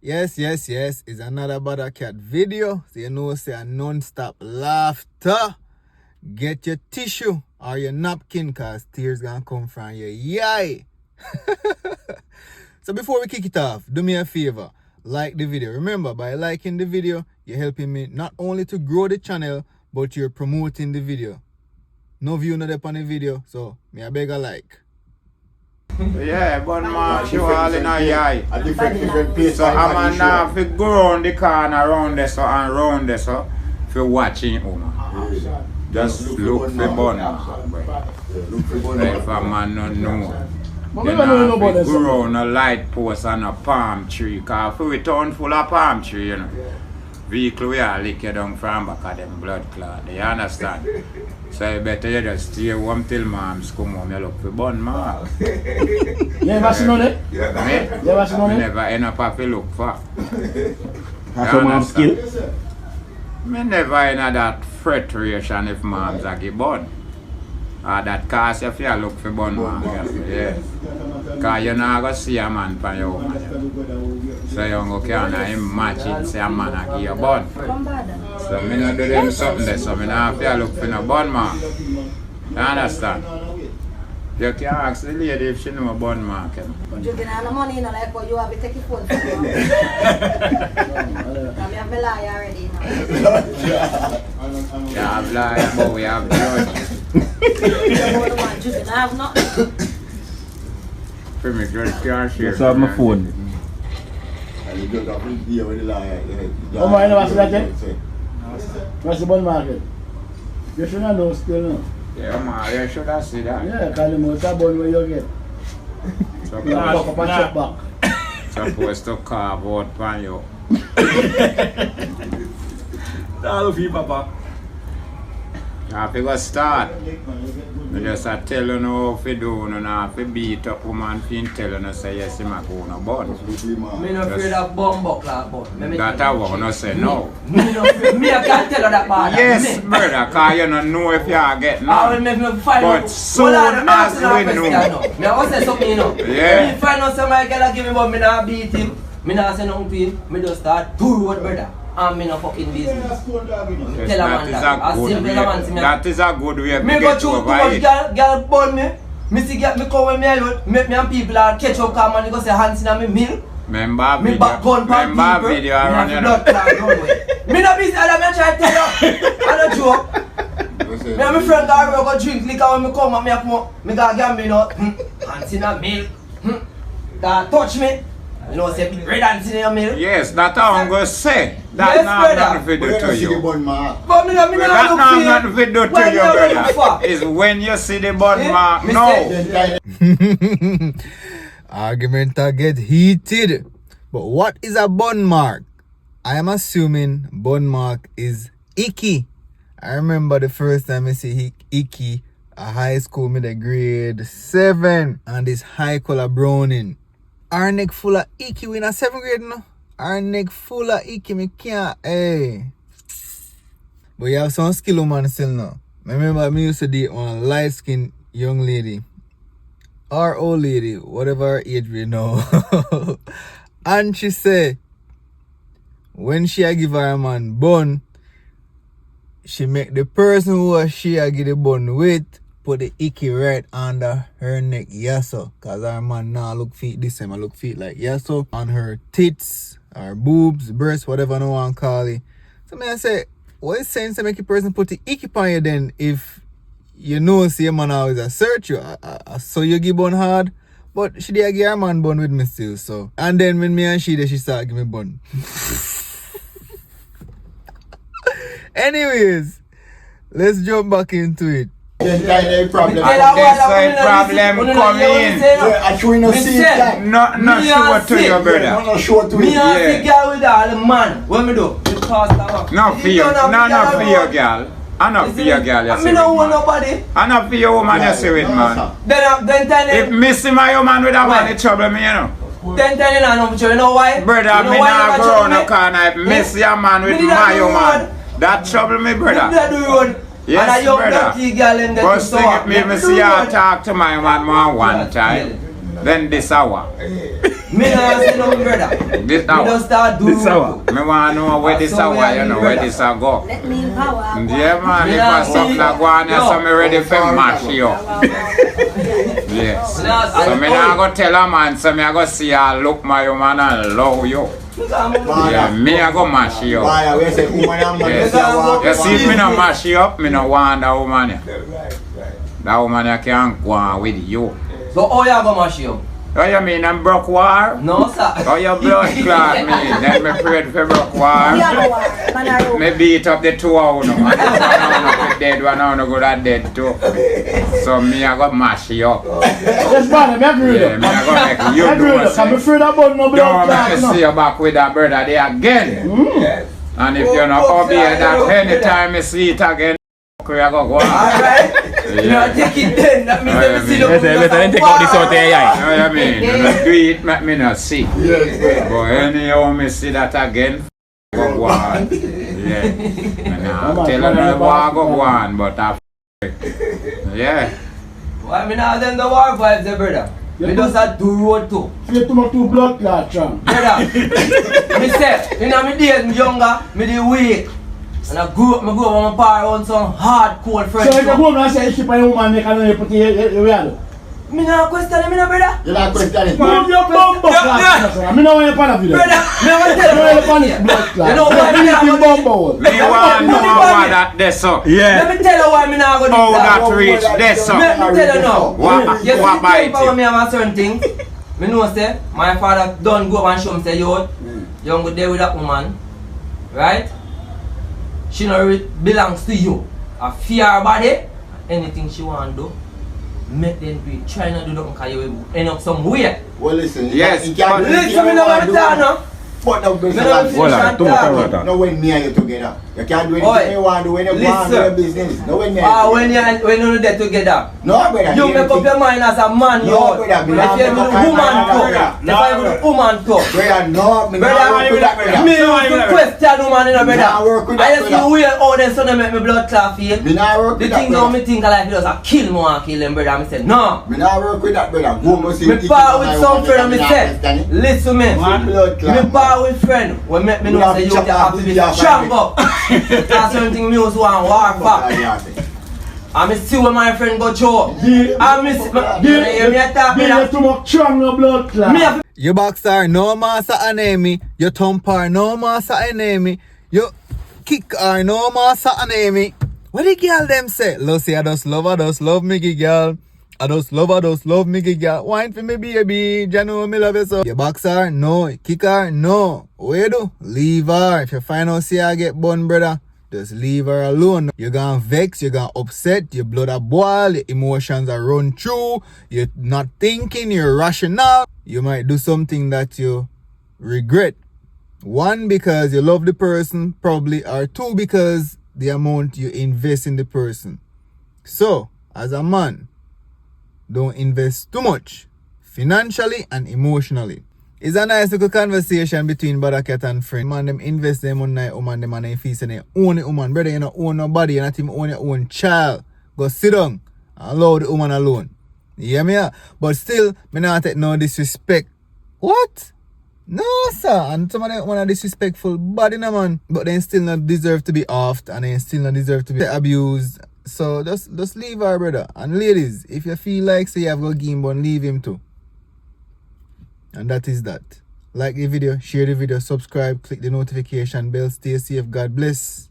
Yes, it's another Bada Cat video. So you know, say a non-stop laughter. Get your tissue or your napkin, cause tears gonna come from your eye. So before we kick it off, do me a favor. Like the video. Remember, by liking the video, you're helping me not only to grow the channel, but you're promoting the video. No view not up on the video, so me I beg a like. Yeah, but man, show all in a eye. A different place. So I'm now if you go around the corner around there so and round there so if you're watching woman. Just look for bun. Look for bun. If a man don't know. You know, if you go around a light post and a palm tree, because we town full of palm tree, you know. Vehicle we are lick you down from back of them blood clot. You understand? So you better you just stay home till moms come home, you look for bun, man. You never seen on it? Me? You never seen on it? Never end up have to look for. That's your mom's skill? Me never in that frustration if moms are give bun. Or that cause if you look for bun, man. Yeah. Because you're not going to see a man for your woman. So you don't can imagine say a man a give you bun. So me not do them something there, so me not have to look for no bun, man. You understand? You can ask the lady if she know a bun market. You can have the money, you know, like what you have to take your phone from you. I have a lie already now. You have liar, but we have judge. You can have nothing. For me, judge can't share. Let's have my phone. And you just have to deal with the liar. Oh my, you never see that yet? What's the bun market? You should not know still now. Yeah, man, you should have seen that. Yeah, because the most of bun where you get. You have to put your back. Supposed to carve out for you. All of you, Papa. You have to go start. I just tell you now how to do, you don't have to beat up woman and tell you say yes, you might go on a bun. Me no afraid of bomb buckler, but That I want to say no. Me no afraid. Me I can't tell you that bad. Yes, brother, because you don't know if you are getting I will on. make me find out. But soon as we know. Me I will say something, you know. Yeah. Me find out somebody can give me but me not beat him. Me not say nothing to him. Me just start do what brother. And me no fucking business. Yes, Tell a man that is a good way to me go get through too over much it. girl burn me. Me see get me come when me out. Make me and people are catch up come and go say hands in me meal. Remember Me back gun pan people. video around you blood clot run away. Me no busy other me try tell you. I no joke. Me and my friend go drink liquor when me come and me have more. Me got gamble you know. Hands in a meal. That touch me. You know say red hands in your meal. Yes, that's how I'm going to say. That's Yes, not brother. nothing to do to you. But me no That's look not for nothing to do to When you, you look brother. for? It's when you see the bun Eh? mark. Me No. Argument get heated. But what is a bun mark? I am assuming bun mark is icky. I remember the first time I see icky at high school, me the grade 7, and this high color browning. Our neck full of icky, we in a 7th grade no? Our neck full of icky, me can't, hey. But you have some skill woman still now. I remember me used to date one light skinned young lady. Or old lady, whatever her age we know. And she said, when she a give her a man bun, she make the person who she a give the bun with put the icky right under her neck, yaso. Cause her man now look feet this time, I look feet like yaso. On her tits, her boobs, breasts, whatever no one call it. So me I say, what is sense to make a person put the icky on you then if you know see a man always a search you? So you give bun hard. But she did give her man bun with me still, so. And then when me and she start give me bun. Anyways, let's jump back into it. Then kind of problem. That's why problem come in. I sure no see that. Not sure to you, brother. Not sure to Me you. and the girl with all the man. What me do? Me pass that up. Not for you. Not for your girl. I'm not for your girl, you see me with no want man. nobody. I'm not for your woman, you see with man. Then tell If him. missing my woman with a man, Why? it trouble me, you know. Then tell him I know you know why? Brother, you know me why not you go trouble around the me? corner if miss your man with Me did my that do woman. road. That trouble me, Me brother. did do road. Yes, and a young brother. dirty girl in the First thing if me see her talk to my man more one time. Then this hour. Me not say nothing, brother. This Me just hour. start doing good. Me want to know where this So hour, where you you, know, where brother? this a go. Let me in power. Yeah, man, if Yeah, I something see? like one, Yo. so me ready for mash you up. Yes. Nah, So me not go tell a man, so me I go see her look my woman and love you. Yeah, me I go mash you up. Why, we say woman and man, Yes. you say walk, You see, if me walk. no mash you up, me no want that woman. That woman can go on with you. So how you gonna mash you? Oh, you mean I'm broke war? No, sir. Oh, your blood clot me. Then me prayed for broke war. We are the war. Man are rope. Me beat up the two of them. And one dead, one good at dead too. So me I got mash you up. Yes, brother, me agree with Yeah, you. me I got make you I agree with do you. I'm it. afraid about no blood Don't clot, make you me see know. you back with that brother there again. And if you not obey that anytime I see it again, you go go on. Alright? You know, take it then. That means Yeah, let me see yeah. the Better take out this out there, yeah. You know what I mean? You not do it, make me not see. Yes, But anyhow, me see that again, go on. Yeah. And I'm telling you the war go on, but I yeah. Why me not them the war vibes, eh, brother? Me just a do road too. Feel too much too blood clot, Tram. Brother, me say, in my days, me younger, me the weak. And I grew up with my parents on some hardcore So friends. if you go and say, if a woman make a noise, put your real. Me not question him, brother. You like question it? Move your bumbo clot, sir. I mean, I want to video. Brother, me want to tell You you want one to blood thing. clot. You know why me not You go bumbo hole. Me want to know what that this up. Let me tell you why me not go do How that. that reach this up. Let me tell you now. What You see, what bite temper when it? me have a certain thing. Me know say, my father done go up and show me say, yo, you don't go there with that woman, right? She no belongs to you. I fear her body. Anything she want to do, make them do it. Try not to do nothing because you will end up somewhere. Well, listen. Yes, you can't do Listen, me know what I'm talking now. But no, Me know what I'm Hold on, too much talking. talk. no when near you together. You can't do anything Oi, you want to do when you want to do listen. your business. No when near Ah, you when you're there together. No, brother. You make up your mind as a man, No, yo. brother, me If not you're make with up a my woman mind, too. brother. If I'm with a woman too. Brother, no, me Brother, not work with that, brother. me used to question woman, you know, Nah, brother. work with I that, just see brother. weird how them son make me blood clot feel. Me not work The with that, thing now brother. me think I like just kill me and kill them, brother. I said, no. Me not work with that, brother. Go go see Me if part you with know some my friend woman, and me me not say, question it. listen me. One blood clot, Me part with friend when make me You know have say to you chop have off to be the strong jaw, up. That's something me used to want war for. And me see when my friend go through. And me see, you hear me talk, Give you brother. too much strong no blood clot. Me have You boxer, no master enemy. You thumper, no master enemy. You kick her, no master enemy. What the girl them say? Lucy, I just love me, girl. I just love me, girl. Wine for me, baby. You know me love you so. You boxer, no. Kick her, no. What you do? Leave her. If you find out, see I get bun, brother. Just leave her alone. You're gonna vex, you're gonna upset, your blood are boil, your emotions are run through, you're not thinking, you're rational. You might do something that you regret. One, because you love the person, probably, or two, because the amount you invest in the person. So, as a man, don't invest too much, financially and emotionally. It's a nice little conversation between brother cat and friend. Man, them invest them on night woman, them and they feel say they own the woman. Brother, you don't own nobody, you not even own your own child. Go sit down and allow the woman alone. You hear me? Yeah? But still, me not take no disrespect. What? No, sir. And some of them are disrespectful body, no man. But they still not deserve to be offed and they still not deserve to be abused. So just leave her, brother. And ladies, if you feel like say you have got game bun, leave him too. And that is that. Like the video, share the video, subscribe, click the notification bell, stay safe, God bless.